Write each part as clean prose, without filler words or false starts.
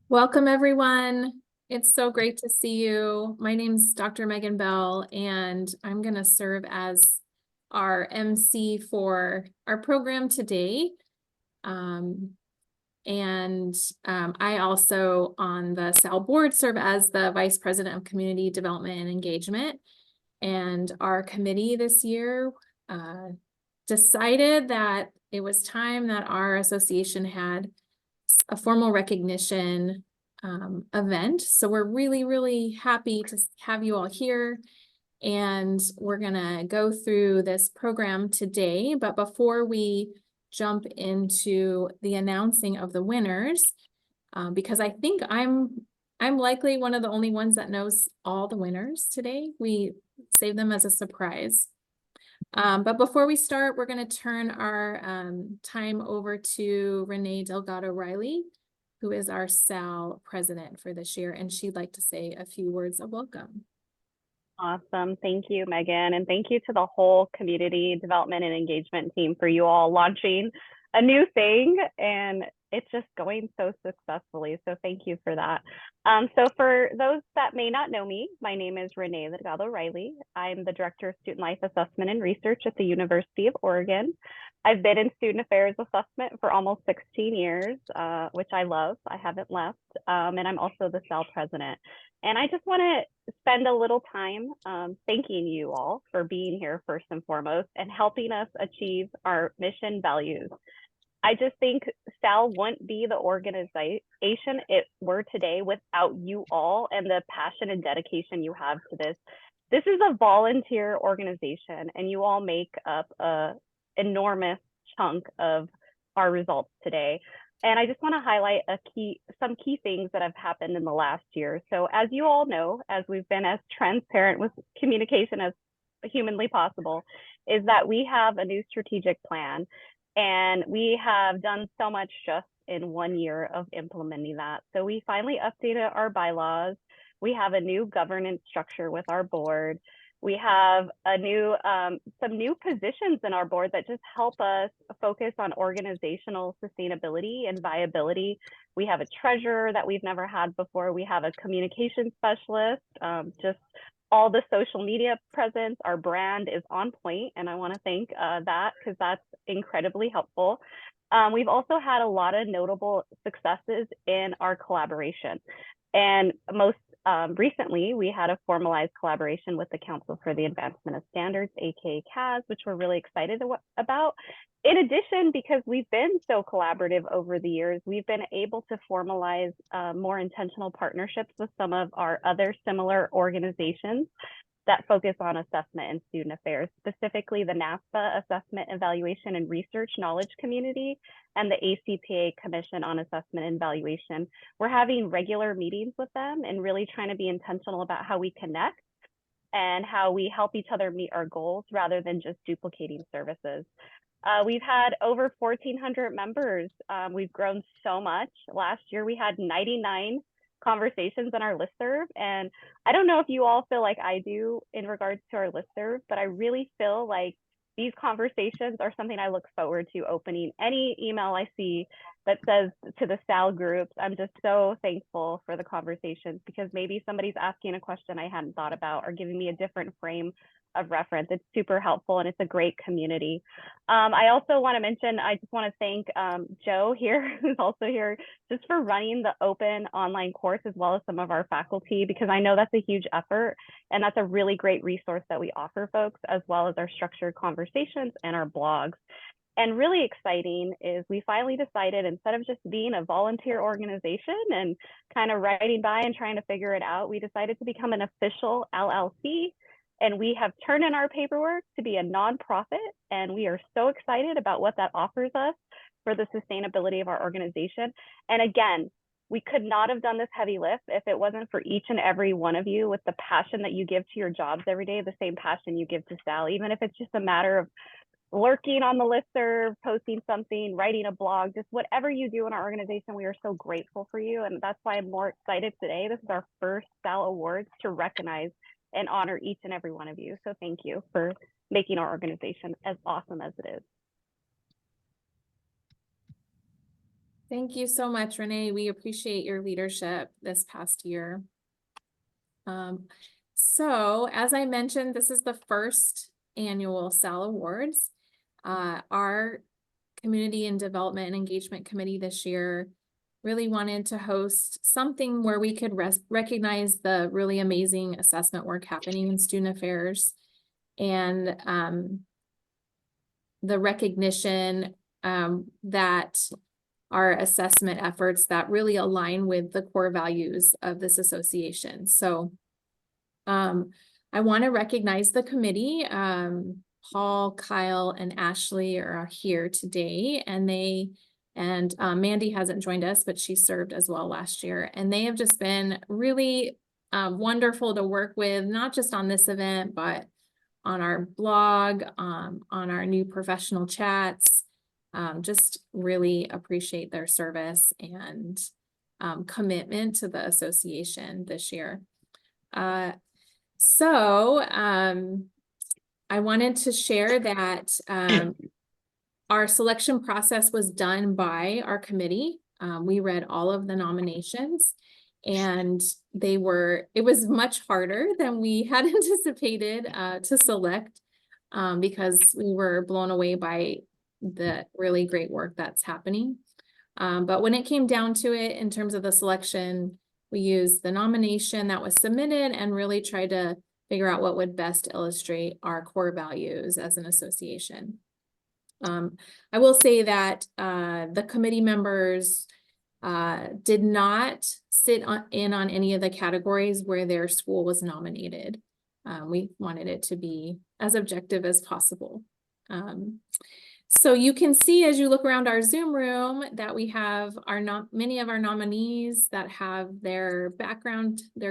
Welcome, everyone. It's so great to see you. My name's Dr. Megan Bell, and I'm going to serve as our MC for our program today. Um, I also, on the SAAL board, serve as the Vice President of Community Development and Engagement. And our committee this year decided that it was time that our association had a formal recognition event. So we're really, really happy to have you all here. And we're gonna go through this program today. But before we jump into the announcing of the winners, because I think I'm likely one of the only ones that knows all the winners today. We save them as a surprise. But before we start, we're going to turn our time over to Renee Delgado-Riley, who is our SAAL president for this year, and she'd like to say a few words of welcome. Awesome. Thank you, Megan. And thank you to the whole community development and engagement team for you all launching a new thing. And it's just going so successfully. So thank you for that. So for those that may not know me, my name is Renee Delgado-Riley. I'm the Director of Student Life Assessment and Research at the University of Oregon. I've been in student affairs assessment for almost 16 years, which I love. I haven't left. And I'm also the SAAL president. And I just want to spend a little time thanking you all for being here first and foremost and helping us achieve our mission values. I just think SAAL wouldn't be the organization it were today without you all and the passion and dedication you have to this. This is a volunteer organization, and you all make up an enormous chunk of our results today. And I just want to highlight some key things that have happened in the last year. So as you all know, as we've been as transparent with communication as humanly possible, is that we have a new strategic plan. And we have done so much just in 1 year of implementing that. So we finally updated our bylaws. We have a new governance structure with our board. We have some new positions in our board that just help us focus on organizational sustainability and viability. We have a treasurer that we've never had before. We have a communication specialist, just all the social media presence. Our brand is on point, and I want to thank that because that's incredibly helpful. We've also had a lot of notable successes in our collaboration. And most recently, we had a formalized collaboration with the Council for the Advancement of Standards, aka CAS, which we're really excited about. In addition, because we've been so collaborative over the years, we've been able to formalize more intentional partnerships with some of our other similar organizations that focus on assessment and student affairs, specifically the NASPA Assessment, Evaluation, and Research Knowledge Community and the ACPA Commission on Assessment and Evaluation. We're having regular meetings with them and really trying to be intentional about how we connect and how we help each other meet our goals rather than just duplicating services. We've had over 1,400 members. We've grown so much. Last year, we had 99 conversations on our listserv. And I don't know if you all feel like I do in regards to our listserv, but I really feel like these conversations are something I look forward to opening. Any email I see that says to the SAAL groups, I'm just so thankful for the conversations because maybe somebody's asking a question I hadn't thought about or giving me a different frame of reference. It's super helpful and it's a great community. I also want to mention, I just want to thank Joe here, who's also here, just for running the open online course as well as some of our faculty, because I know that's a huge effort and that's a really great resource that we offer folks, as well as our structured conversations and our blogs. And really exciting is we finally decided, instead of just being a volunteer organization and kind of writing by and trying to figure it out, we decided to become an official LLC. And we have turned in our paperwork to be a nonprofit, and we are so excited about what that offers us for the sustainability of our organization. And again, we could not have done this heavy lift if it wasn't for each and every one of you with the passion that you give to your jobs every day, the same passion you give to SAAL, even if it's just a matter of lurking on the listserv, posting something, writing a blog, just whatever you do in our organization, we are so grateful for you. And that's why I'm more excited today. This is our first SAAL Awards to recognize and honor each and every one of you. So thank you for making our organization as awesome as it is. Thank you so much, Renee. We appreciate your leadership this past year. So as I mentioned, this is the first annual SAAL Awards. Our Community and Development and Engagement Committee this year really wanted to host something where we could recognize the really amazing assessment work happening in student affairs and the recognition that our assessment efforts that really align with the core values of this association. So I want to recognize the committee. Paul, Kyle, and Ashley are here today, and Mandy hasn't joined us, but she served as well last year. And they have just been really wonderful to work with, not just on this event, but on our blog, on our new professional chats. Just really appreciate their service and commitment to the association this year. So I wanted to share that our selection process was done by our committee. We read all of the nominations, and it was much harder than we had anticipated to select because we were blown away by the really great work that's happening. But when it came down to it, in terms of the selection, we used the nomination that was submitted and really tried to figure out what would best illustrate our core values as an association. I will say that the committee members did not sit in on any of the categories where their school was nominated. We wanted it to be as objective as possible. So you can see as you look around our Zoom room that we have many of our nominees that have their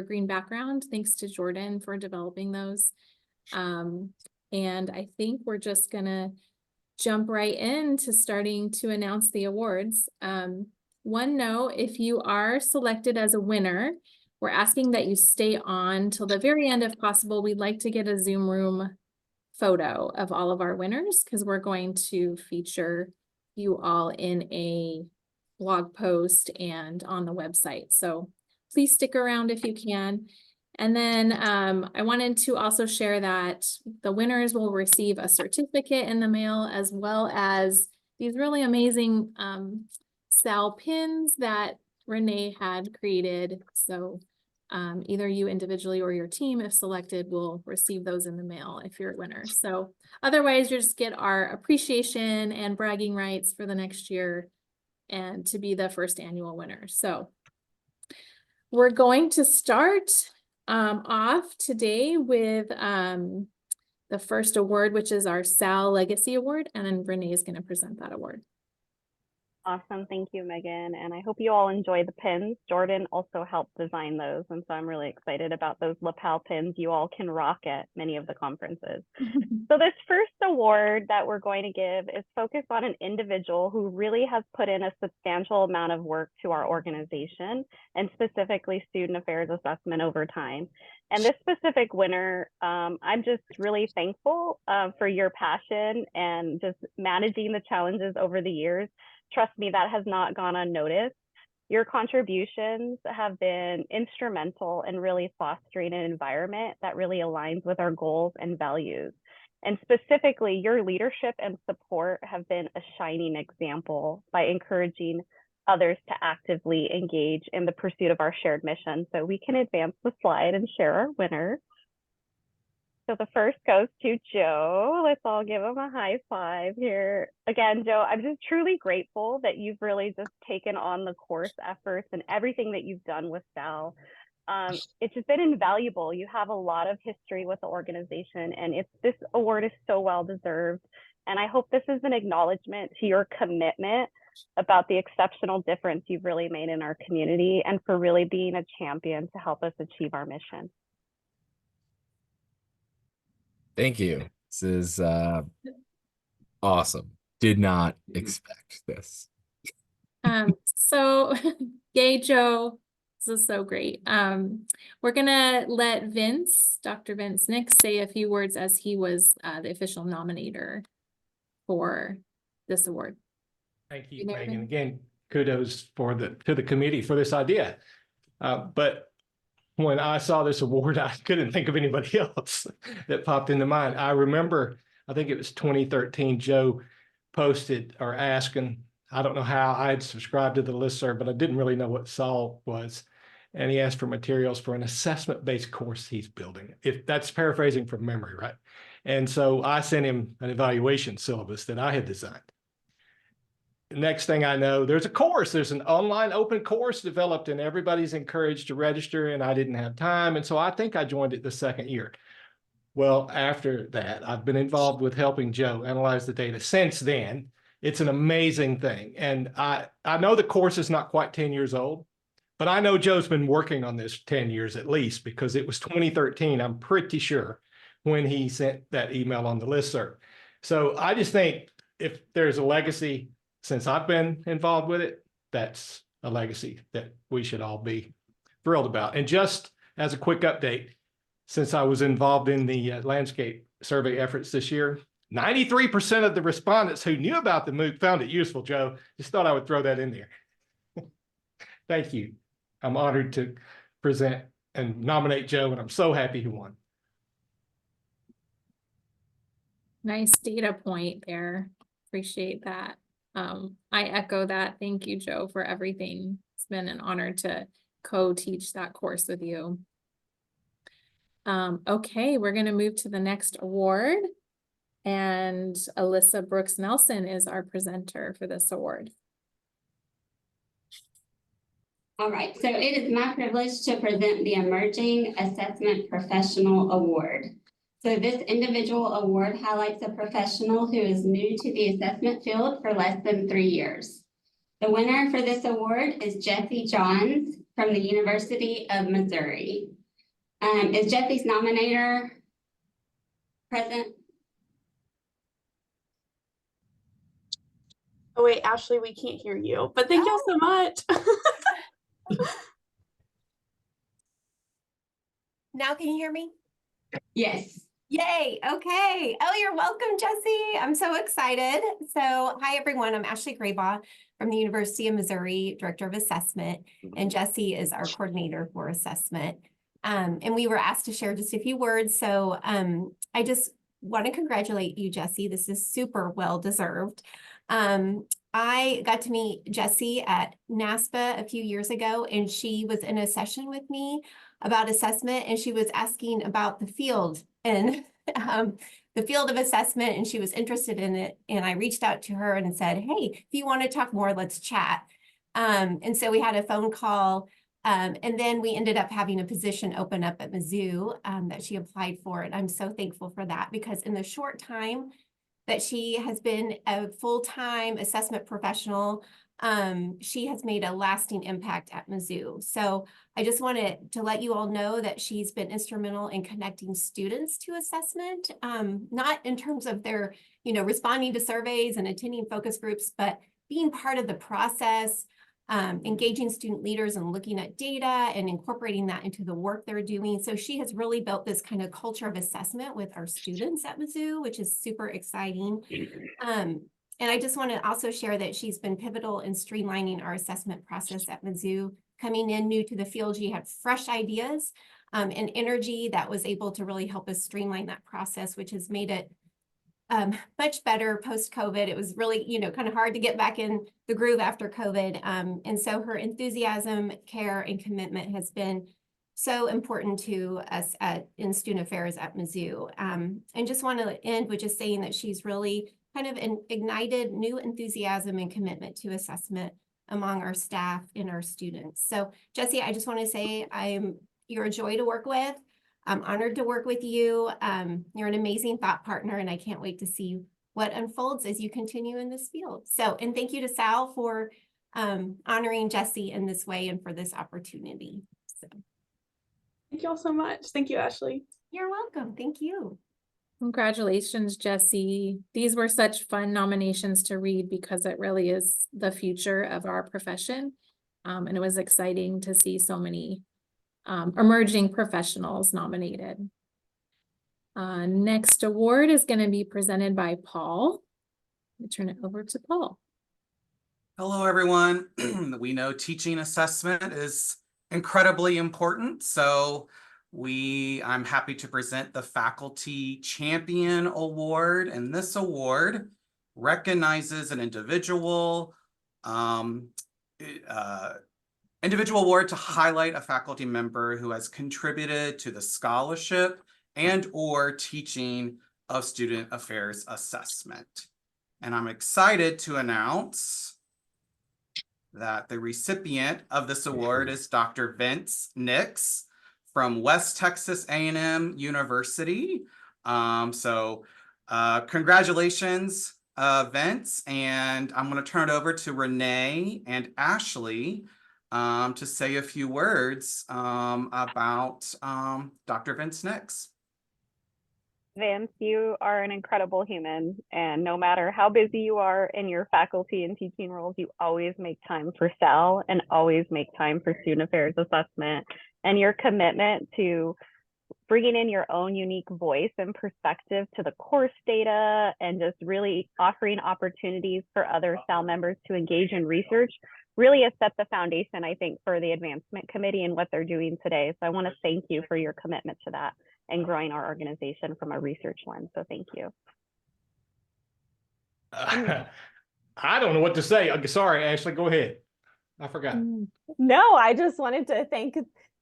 green background, thanks to Jordan for developing those. And I think we're just gonna jump right into starting to announce the awards. One note, if you are selected as a winner, we're asking that you stay on till the very end if possible. We'd like to get a Zoom room photo of all of our winners because we're going to feature you all in a blog post and on the website. So please stick around if you can. And then I wanted to also share that the winners will receive a certificate in the mail, as well as these really amazing SAAL pins that Renee had created. So either you individually or your team, if selected, will receive those in the mail if you're a winner. So otherwise, you just get our appreciation and bragging rights for the next year and to be the first annual winner. So we're going to start off today with the first award, which is our SAAL Legacy Award, and then Renee is going to present that award. Awesome. Thank you, Megan. And I hope you all enjoy the pins. Jordan also helped design those. And so I'm really excited about those lapel pins you all can rock at many of the conferences. So this first award that we're going to give is focused on an individual who really has put in a substantial amount of work to our organization, and specifically student affairs assessment over time. And this specific winner, I'm just really thankful for your passion and just managing the challenges over the years. Trust me, that has not gone unnoticed. Your contributions have been instrumental in really fostering an environment that really aligns with our goals and values. And specifically, your leadership and support have been a shining example by encouraging others to actively engage in the pursuit of our shared mission. So we can advance the slide and share our winner. So the first goes to Joe. Let's all give him a high five here. Again, Joe, I'm just truly grateful that you've really just taken on the course efforts and everything that you've done with SAAL. It's just been invaluable. You have a lot of history with the organization, and this award is so well deserved. And I hope this is an acknowledgement to your commitment about the exceptional difference you've really made in our community, and for really being a champion to help us achieve our mission. Thank you. This is awesome. Did not expect this. So yay, Joe. This is so great. We're gonna let Dr. Vince Nix, say a few words as he was the official nominator for this award. Thank you, Megan. Again, kudos to the committee for this idea. But when I saw this award, I couldn't think of anybody else that popped into mind. I remember, I think it was 2013, Joe posted or asking, I don't know how I had subscribed to the listserv, but I didn't really know what SAAL was. And he asked for materials for an assessment-based course he's building. If that's paraphrasing from memory, right? And so I sent him an evaluation syllabus that I had designed. Next thing I know, there's an online open course developed and everybody's encouraged to register, and I didn't have time. And so I think I joined it the second year. Well, after that, I've been involved with helping Joe analyze the data since then. It's an amazing thing. And I know the course is not quite 10 years old, but I know Joe's been working on this 10 years at least, because it was 2013, I'm pretty sure, when he sent that email on the listserv. So I just think if there's a legacy, since I've been involved with it, that's a legacy that we should all be thrilled about. And just as a quick update, since I was involved in the landscape survey efforts this year, 93% of the respondents who knew about the MOOC found it useful, Joe. Just thought I would throw that in there. Thank you. I'm honored to present and nominate Joe, and I'm so happy he won. Nice data point there. Appreciate that. I echo that. Thank you, Joe, for everything. It's been an honor to co-teach that course with you. Okay, we're going to move to the next award. And Alyssa Brooks Nelson is our presenter for this award. All right, so it is my privilege to present the Emerging Assessment Professional Award. So this individual award highlights a professional who is new to the assessment field for less than 3 years. The winner for this award is Jesse Johns from the University of Missouri. Is Jesse's nominator present? Oh wait, Ashley, we can't hear you, but thank y'all so much. Now can you hear me? Yes. Yay. Okay. Oh, you're welcome, Jesse. I'm so excited. So hi, everyone. I'm Ashley Graybaugh from the University of Missouri, Director of Assessment, and Jesse is our coordinator for assessment. And we were asked to share just a few words. So I just want to congratulate you, Jesse. This is super well deserved. I got to meet Jessie at NASPA a few years ago, and she was in a session with me about assessment, and she was asking about the field and the field of assessment, and she was interested in it. And I reached out to her and said, hey, if you want to talk more, let's chat. And so we had a phone call, and then we ended up having a position open up at Mizzou that she applied for. And I'm so thankful for that, because in the short time that she has been a full-time assessment professional, she has made a lasting impact at Mizzou. So I just wanted to let you all know that she's been instrumental in connecting students to assessment, not in terms of their, responding to surveys and attending focus groups, but being part of the process, engaging student leaders and looking at data and incorporating that into the work they're doing. So she has really built this kind of culture of assessment with our students at Mizzou, which is super exciting. And I just want to also share that she's been pivotal in streamlining our assessment process at Mizzou. Coming in new to the field, she had fresh ideas and energy that was able to really help us streamline that process, which has made it much better post-COVID. It was really, kind of hard to get back in the groove after COVID. And so her enthusiasm, care, and commitment has been so important to us in student affairs at Mizzou. And just want to end with just saying that she's really kind of ignited new enthusiasm and commitment to assessment among our staff and our students. So Jessie, I just want to say you're a joy to work with. I'm honored to work with you. You're an amazing thought partner, and I can't wait to see what unfolds as you continue in this field. So, and thank you to SAAL for honoring Jessie in this way and for this opportunity. So, Thank y'all so much. Thank you, Ashley. you're welcome. Thank you. Congratulations, Jessie. These were such fun nominations to read because it really is the future of our profession. And it was exciting to see so many emerging professionals nominated. Next award is going to be presented by Paul. Let me turn it over to Paul. Hello, everyone. We know teaching assessment is incredibly important, so I'm happy to present the Faculty Champion Award, and this award recognizes an individual award to highlight a faculty member who has contributed to the scholarship and or teaching of student affairs assessment. And I'm excited to announce that the recipient of this award is Dr. Vince Nix from West Texas A&M University. Congratulations, Vince. And I'm going to turn it over to Renee and Ashley to say a few words about Dr. Vince Nix. Vince, you are an incredible human, and no matter how busy you are in your faculty and teaching roles, you always make time for SAAL and always make time for student affairs assessment. And your commitment to bringing in your own unique voice and perspective to the course data and just really offering opportunities for other SAAL members to engage in research really has set the foundation, I think, for the advancement committee and what they're doing today. So I want to thank you for your commitment to that and growing our organization from a research lens. So thank you. I don't know what to say. Sorry, Ashley, go ahead. I forgot. No, I just wanted to thank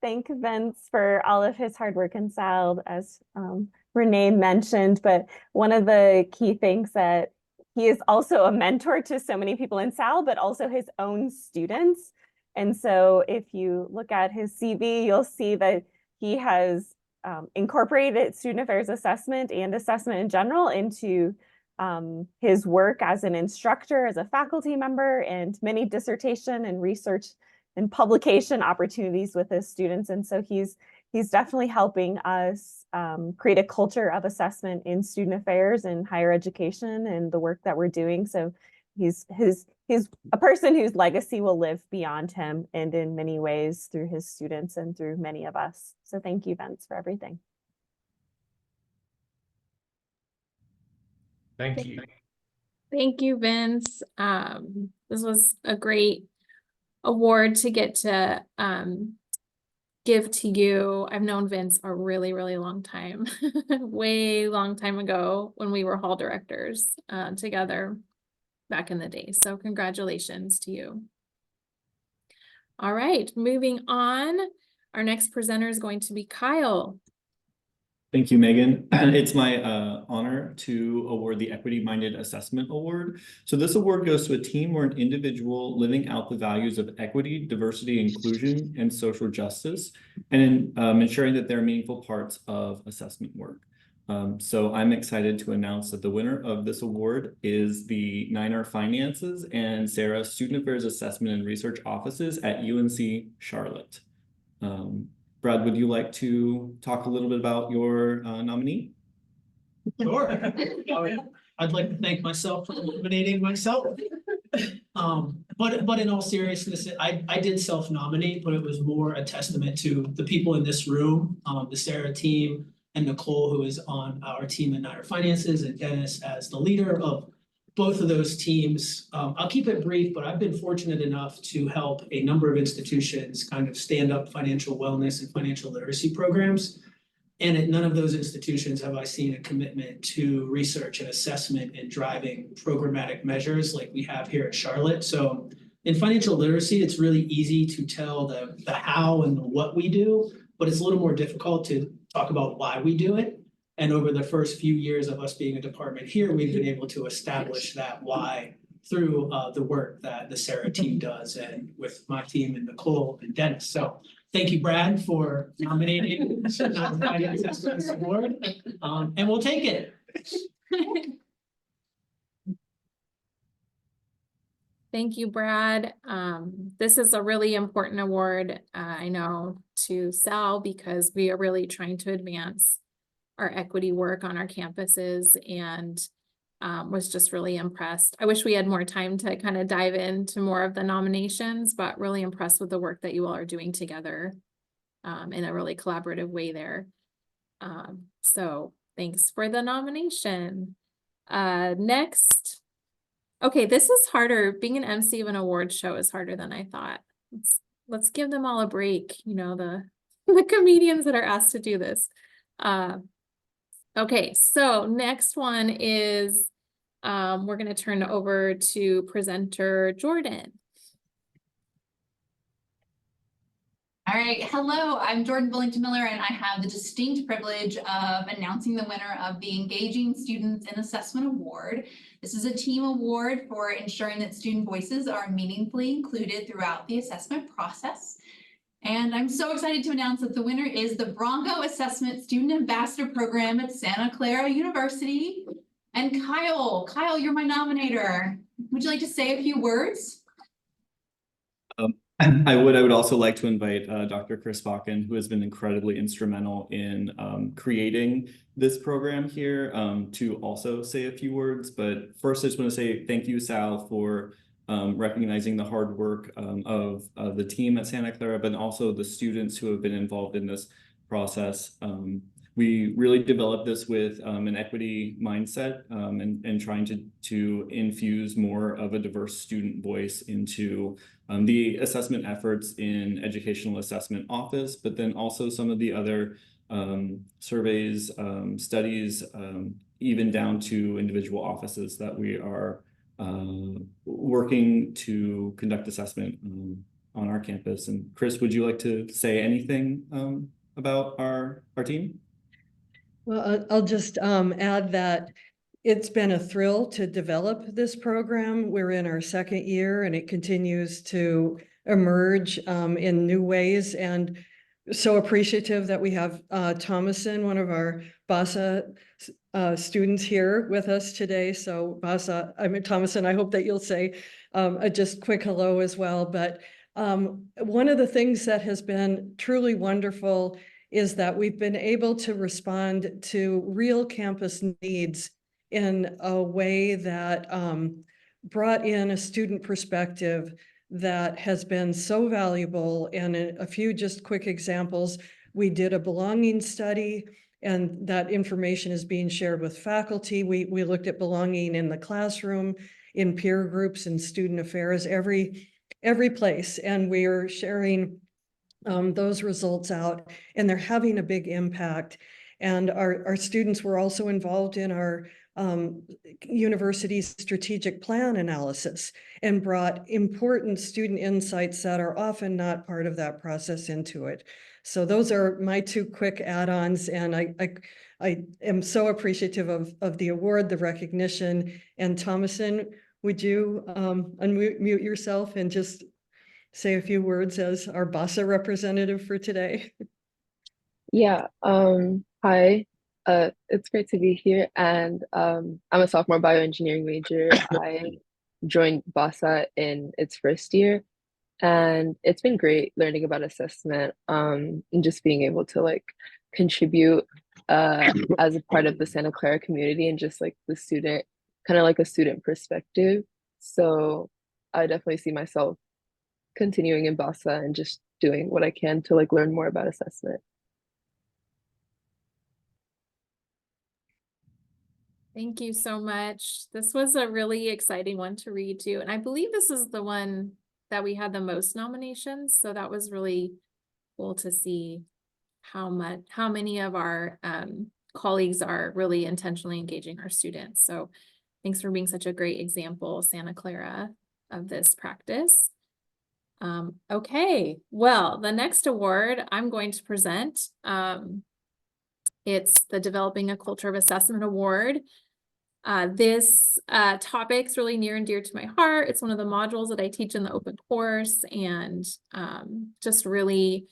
Vince for all of his hard work in SAAL, as Renee mentioned. But one of the key things that he is also a mentor to so many people in SAAL, but also his own students. And so if you look at his CV, you'll see that he has incorporated student affairs assessment and assessment in general into his work as an instructor, as a faculty member, and many dissertation and research and publication opportunities with his students. And so he's definitely helping us create a culture of assessment in student affairs and higher education and the work that we're doing. So he's a person whose legacy will live beyond him and in many ways through his students and through many of us. So thank you, Vince, for everything. Thank you. Thank you, Vince. This was a great award to get to give to you. I've known Vince a really, really long time, way long time ago when we were hall directors together back in the day. So congratulations to you. All right, moving on. Our next presenter is going to be Kyle. Thank you, Megan. It's my honor to award the Equity Minded Assessment Award. So this award goes to a team or an individual living out the values of equity, diversity, inclusion, and social justice, and ensuring that they're meaningful parts of assessment work. So I'm excited to announce that the winner of this award is the Niner Finances and Sarah Student Affairs Assessment and Research Offices at UNC Charlotte. Brad, would you like to talk a little bit about your nominee? Sure. I'd like to thank myself for nominating myself. But in all seriousness, I did self-nominate, but it was more a testament to the people in this room, the Sarah team and Nicole, who is on our team at Niner Finances, and Dennis as the leader of both of those teams. I'll keep it brief, but I've been fortunate enough to help a number of institutions kind of stand up financial wellness and financial literacy programs. And at none of those institutions have I seen a commitment to research and assessment and driving programmatic measures like we have here at Charlotte. So in financial literacy, it's really easy to tell the how and the what we do, but it's a little more difficult to talk about why we do it. And over the first few years of us being a department here, we've been able to establish that why through the work that the Sarah team does and with my team and Nicole and Dennis. So thank you, Brad, for nominating this award, and we'll take it. Thank you, Brad. This is a really important award, I know, to SAAL because we are really trying to advance our equity work on our campuses, and was just really impressed. I wish we had more time to kind of dive into more of the nominations, but really impressed with the work that you all are doing together in a really collaborative way there. So thanks for the nomination. Next, Okay, this is harder. Being an MC of an award show is harder than I thought. Let's give them all a break, you know, the comedians that are asked to do this. Okay, so next one is we're going to turn over to presenter Jordan. All right, hello, I'm Jordan Billington-Miller, and I have the distinct privilege of announcing the winner of the Engaging Students in Assessment Award. This is a team award for ensuring that student voices are meaningfully included throughout the assessment process. And I'm so excited to announce that the winner is the Bronco Assessment Student Ambassador Program at Santa Clara University. And Kyle, you're my nominator. Would you like to say a few words? I would also like to invite Dr. Chris Bakken, who has been incredibly instrumental in creating this program here, to also say a few words. But first, I just want to say thank you, SAAL, for recognizing the hard work of the team at Santa Clara, but also the students who have been involved in this process. We really developed this with an equity mindset and trying to infuse more of a diverse student voice into the assessment efforts in educational assessment office, but then also some of the other surveys, studies, even down to individual offices that we are working to conduct assessment on our campus. And Chris, would you like to say anything about our team? Well, I'll just add that it's been a thrill to develop this program. We're in our second year and it continues to emerge in new ways, and so appreciative that we have Thomason, one of our BASA students here with us today. So Thomason, I hope that you'll say a just quick hello as well. But one of the things that has been truly wonderful is that we've been able to respond to real campus needs in a way that brought in a student perspective that has been so valuable. And a few just quick examples, we did a belonging study, and that information is being shared with faculty. We looked at belonging in the classroom, in peer groups, and student affairs, every place, and we're sharing those results out, and they're having a big impact. And our students were also involved in our university's strategic plan analysis and brought important student insights that are often not part of that process into it. So those are my two quick add-ons, and I am so appreciative of the award, the recognition. And Thomason, would you unmute yourself and just say a few words as our BASA representative for today? Yeah, hi, it's great to be here, and I'm a sophomore bioengineering major. I joined BASA in its first year, and it's been great learning about assessment, and just being able to like contribute as a part of the Santa Clara community and just like the student, kind of like a student perspective. So I definitely see myself continuing in BASA and just doing what I can to like learn more about assessment. Thank you so much. This was a really exciting one to read too. And I believe this is the one that we had the most nominations. So that was really cool to see how many of our colleagues are really intentionally engaging our students. So thanks for being such a great example, Santa Clara, of this practice. Okay, well, the next award I'm going to present, it's the Developing a Culture of Assessment Award. This topic's really near and dear to my heart. It's one of the modules that I teach in the open course, and just really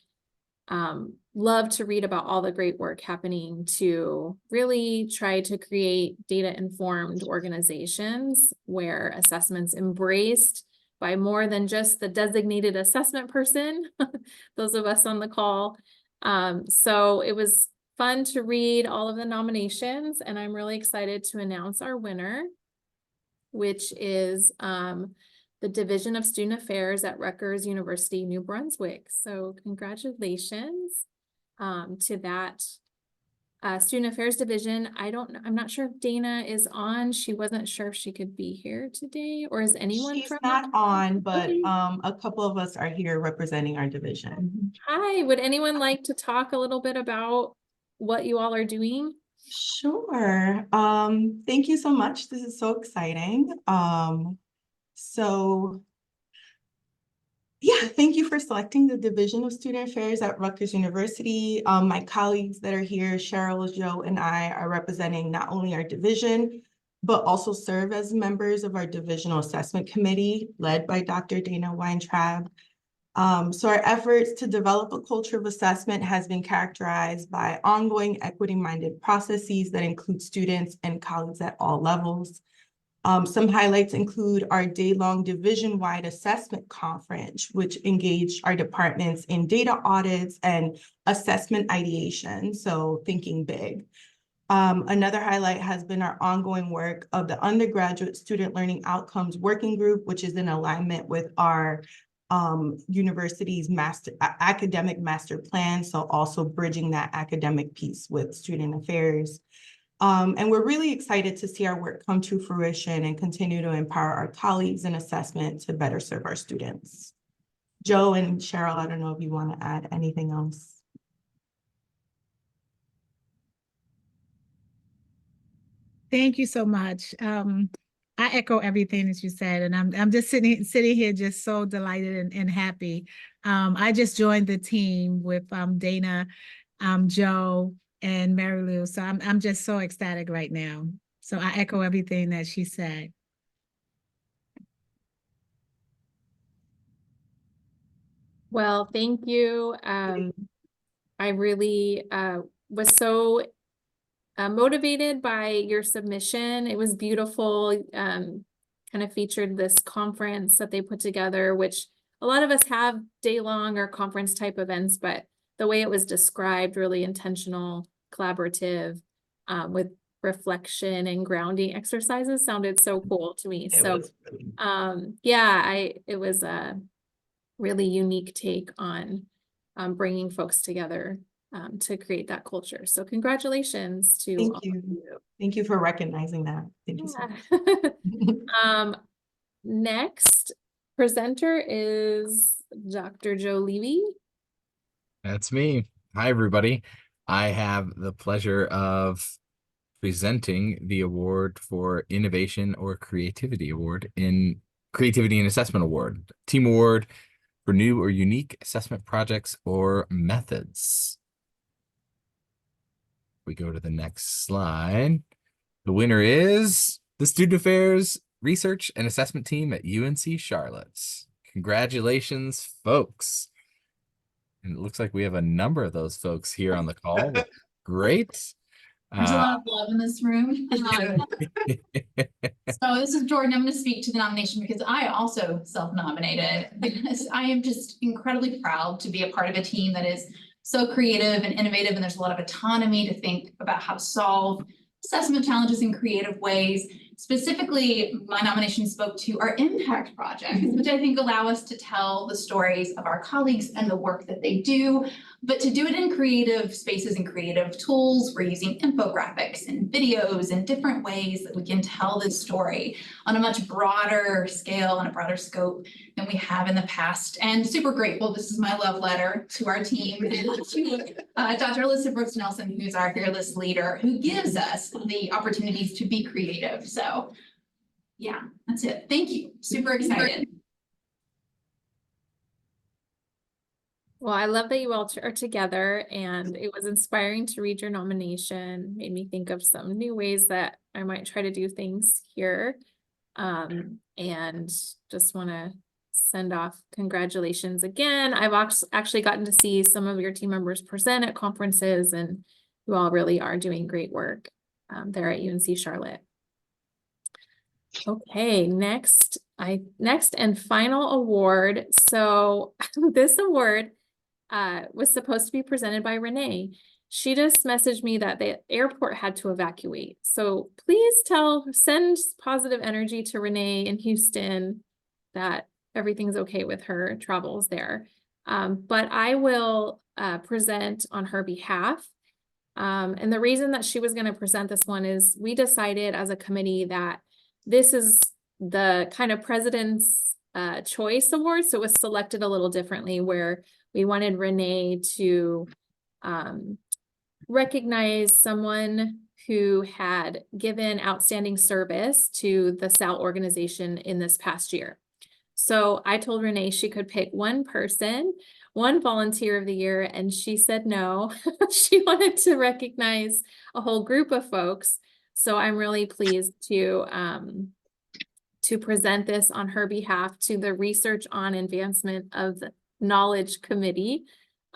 love to read about all the great work happening to really try to create data-informed organizations where assessment's embraced by more than just the designated assessment person, those of us on the call. So it was fun to read all of the nominations, and I'm really excited to announce our winner, which is the Division of Student Affairs at Rutgers University, New Brunswick. So congratulations to that Student Affairs Division. I'm not sure if Dana is on. She wasn't sure if she could be here today, or is anyone She's from? not on, but Okay. a couple of us are here representing our division. Hi, would anyone like to talk a little bit about what you all are doing? Sure. Thank you so much. This is so exciting. So yeah, thank you for selecting the Division of Student Affairs at Rutgers University. My colleagues that are here, Cheryl, Joe, and I are representing not only our division, but also serve as members of our Divisional Assessment Committee led by Dr. Dana Weintraub. So our efforts to develop a culture of assessment has been characterized by ongoing equity-minded processes that include students and colleagues at all levels. Some highlights include our day-long division-wide assessment conference, which engaged our departments in data audits and assessment ideation, so thinking big. Another highlight has been our ongoing work of the Undergraduate Student Learning Outcomes Working Group, which is in alignment with our university's academic master plan, so also bridging that academic piece with student affairs. And we're really excited to see our work come to fruition and continue to empower our colleagues in assessment to better serve our students. Joe and Cheryl, I don't know if you want to add anything else. Thank you so much. I echo everything that you said, and I'm just sitting here just so delighted and happy. I just joined the team with Dana, Joe, and Mary Lou. So I'm just so ecstatic right now. So I echo everything that she said. Well, thank you. I really was so motivated by your submission. It was beautiful. Kind of featured this conference that they put together, which a lot of us have day-long or conference type events, but the way it was described, really intentional, collaborative, with reflection and grounding exercises sounded so cool to me. So yeah, it was a really unique take on bringing folks together to create that culture. So congratulations to all of you. Thank you for recognizing that. Thank you so much. Next presenter is Dr. Joe Levy. That's me. Hi, everybody. I have the pleasure of presenting the award for Innovation or Creativity Award in Creativity and Assessment Award, Team Award for new or unique assessment projects or methods. We go to the next slide. The winner is the Student Affairs Research and Assessment Team at UNC Charlotte. Congratulations, folks. And it looks like we have a number of those folks here on the call. Great. There's a lot of love in this room. So this is Jordan. I'm going to speak to the nomination because I also self-nominated because I am just incredibly proud to be a part of a team that is so creative and innovative, and there's a lot of autonomy to think about how to solve assessment challenges in creative ways. Specifically, my nomination spoke to our impact projects, which I think allow us to tell the stories of our colleagues and the work that they do, but to do it in creative spaces and creative tools. We're using infographics and videos and different ways that we can tell this story on a much broader scale and a broader scope than we have in the past. And super grateful. This is my love letter to our team, to Dr. Alyssa Brooks Nelson, who's our fearless leader, who gives us the opportunities to be creative. So yeah, that's it. Thank you. Super excited. Well, I love that you all are together, and it was inspiring to read your nomination. Made me think of some new ways that I might try to do things here. And just want to send off congratulations again. I've actually gotten to see some of your team members present at conferences, and you all really are doing great work there at UNC Charlotte. Okay, next and final award. So this award was supposed to be presented by Renee. She just messaged me that the airport had to evacuate. So please send positive energy to Renee in Houston that everything's okay with her travels there. But I will present on her behalf. And the reason that she was going to present this one is we decided as a committee that this is the kind of President's Choice Award. So it was selected a little differently, where we wanted Renee to recognize someone who had given outstanding service to the SAAL organization in this past year. So I told Renee she could pick one person, one volunteer of the year, and she said no. She wanted to recognize a whole group of folks. So I'm really pleased to present this on her behalf to the Research on Advancement of the Knowledge Committee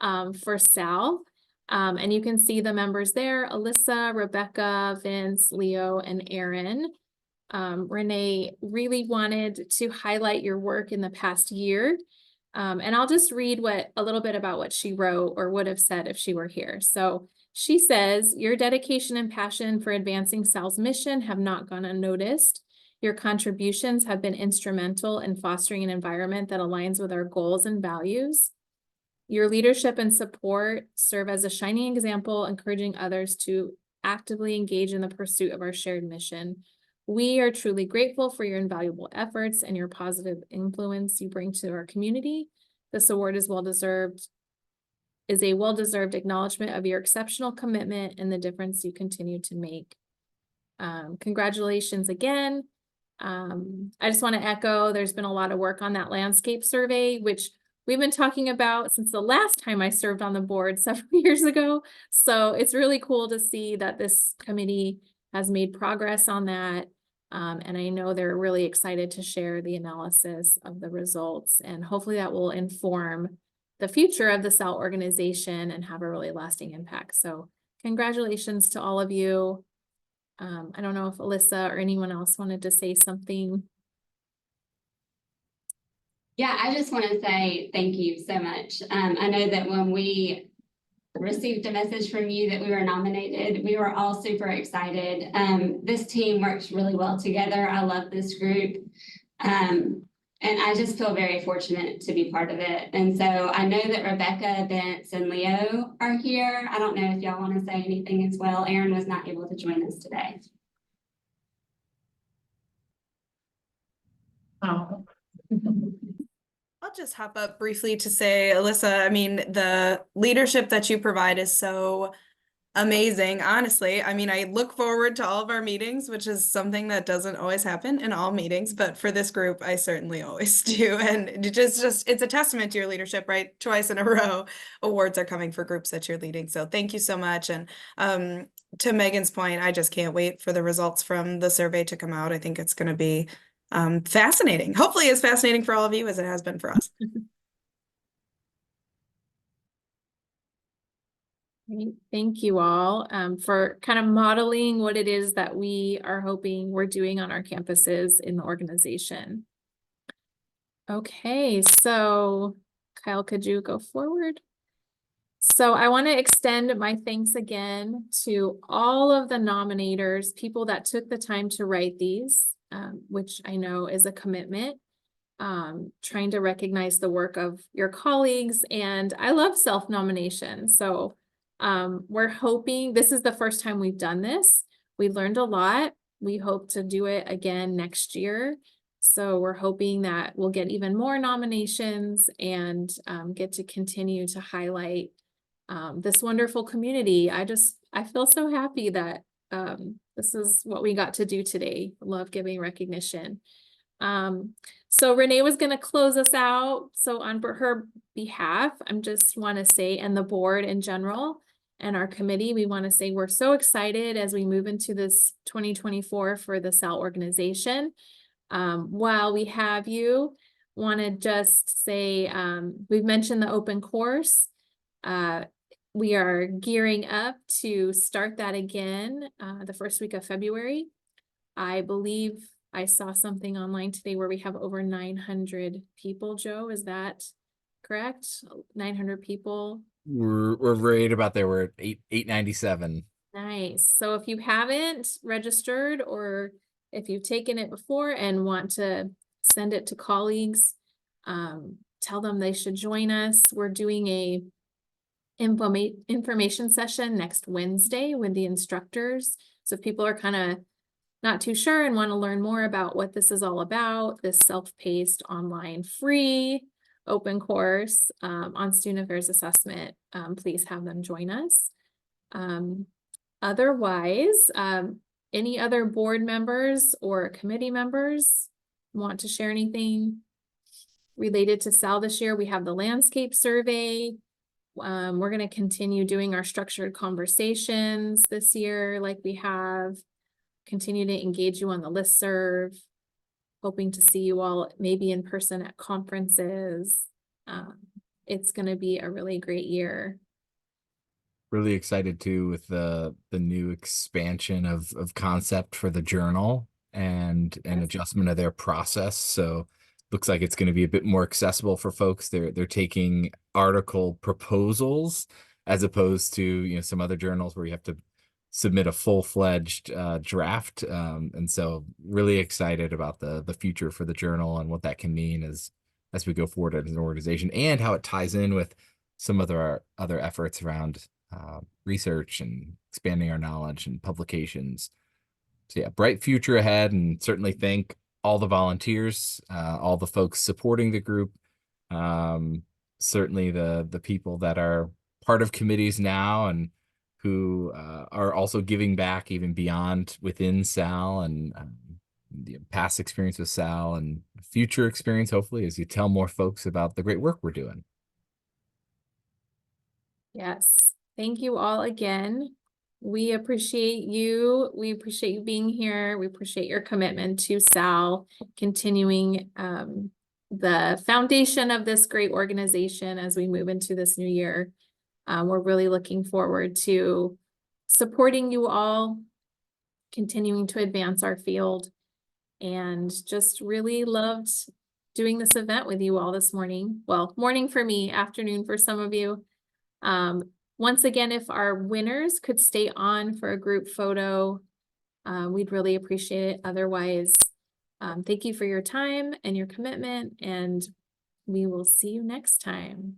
for SAAL. And you can see the members there: Alyssa, Rebecca, Vince, Leo, and Aaron. Renee really wanted to highlight your work in the past year. And I'll just read a little bit about what she wrote or would have said if she were here. So she says, your dedication and passion for advancing SAAL's mission have not gone unnoticed. Your contributions have been instrumental in fostering an environment that aligns with our goals and values. Your leadership and support serve as a shining example, encouraging others to actively engage in the pursuit of our shared mission. We are truly grateful for your invaluable efforts and your positive influence you bring to our community. This award is a well-deserved acknowledgement of your exceptional commitment and the difference you continue to make. Congratulations again. I just want to echo, there's been a lot of work on that landscape survey, which we've been talking about since the last time I served on the board several years ago. So it's really cool to see that this committee has made progress on that. And I know they're really excited to share the analysis of the results, and hopefully that will inform the future of the SAAL organization and have a really lasting impact. So congratulations to all of you. I don't know if Alyssa or anyone else wanted to say something. Yeah, I just want to say thank you so much. I know that when we received a message from you that we were nominated, we were all super excited. This team works really well together. I love this group. And I just feel very fortunate to be part of it. And so I know that Rebecca, Vince, and Leo are here. I don't know if y'all want to say anything as well. Aaron was not able to join us today. Oh. I'll just hop up briefly to say, Alyssa, I mean, the leadership that you provide is so amazing, honestly. I mean, I look forward to all of our meetings, which is something that doesn't always happen in all meetings, but for this group, I certainly always do. And it just it's a testament to your leadership, right? Twice in a row, awards are coming for groups that you're leading. So thank you so much. And to Megan's point, I just can't wait for the results from the survey to come out. I think it's going to be fascinating. Hopefully as fascinating for all of you as it has been for us. Thank you all for kind of modeling what it is that we are hoping we're doing on our campuses in the organization. Okay, so Kyle, could you go forward? So I want to extend my thanks again to all of the nominators, people that took the time to write these, which I know is a commitment. Trying to recognize the work of your colleagues, and I love self-nomination. So we're hoping this is the first time we've done this. We learned a lot. We hope to do it again next year. So we're hoping that we'll get even more nominations and get to continue to highlight this wonderful community. I feel so happy that this is what we got to do today. Love giving recognition. So Renee was going to close us out. So on her behalf, I just want to say, and the board in general and our committee, we want to say we're so excited as we move into this 2024 for the SAAL organization. While we have you, want to just say, we've mentioned the open course. We are gearing up to start that again the first week of February. I believe I saw something online today where we have over 900 people. Joe, is that correct? 900 people. We're right about there. We're at 897. Nice. So if you haven't registered, or if you've taken it before and want to send it to colleagues, tell them they should join us. We're doing information session next Wednesday with the instructors. So if people are kind of not too sure and want to learn more about what this is all about, this self-paced online free open course on student affairs assessment, please have them join us. Otherwise, any other board members or committee members want to share anything related to SAAL this year? We have the landscape survey. We're going to continue doing our structured conversations this year like we have. Continue to engage you on the listserv. Hoping to see you all maybe in person at conferences. It's going to be a really great year. Really excited too with the new expansion of concept for the journal and an adjustment of their process. So looks like it's going to be a bit more accessible for folks. They're taking article proposals as opposed to, you know, some other journals where you have to submit a full-fledged draft. And so really excited about the future for the journal and what that can mean as we go forward as an organization, and how it ties in with some of our other efforts around research and expanding our knowledge and publications. So yeah, bright future ahead, and certainly thank all the volunteers, all the folks supporting the group, certainly the people that are part of committees now and who are also giving back even beyond within SAAL, and the past experience with SAAL and future experience, hopefully, as you tell more folks about the great work we're doing. Yes. Thank you all again. We appreciate you. We appreciate you being here. We appreciate your commitment to SAAL, continuing the foundation of this great organization as we move into this new year. We're really looking forward to supporting you all, continuing to advance our field, and just really loved doing this event with you all this morning. Well, morning for me, afternoon for some of you. Once again, if our winners could stay on for a group photo, we'd really appreciate it. Otherwise, thank you for your time and your commitment, and we will see you next time.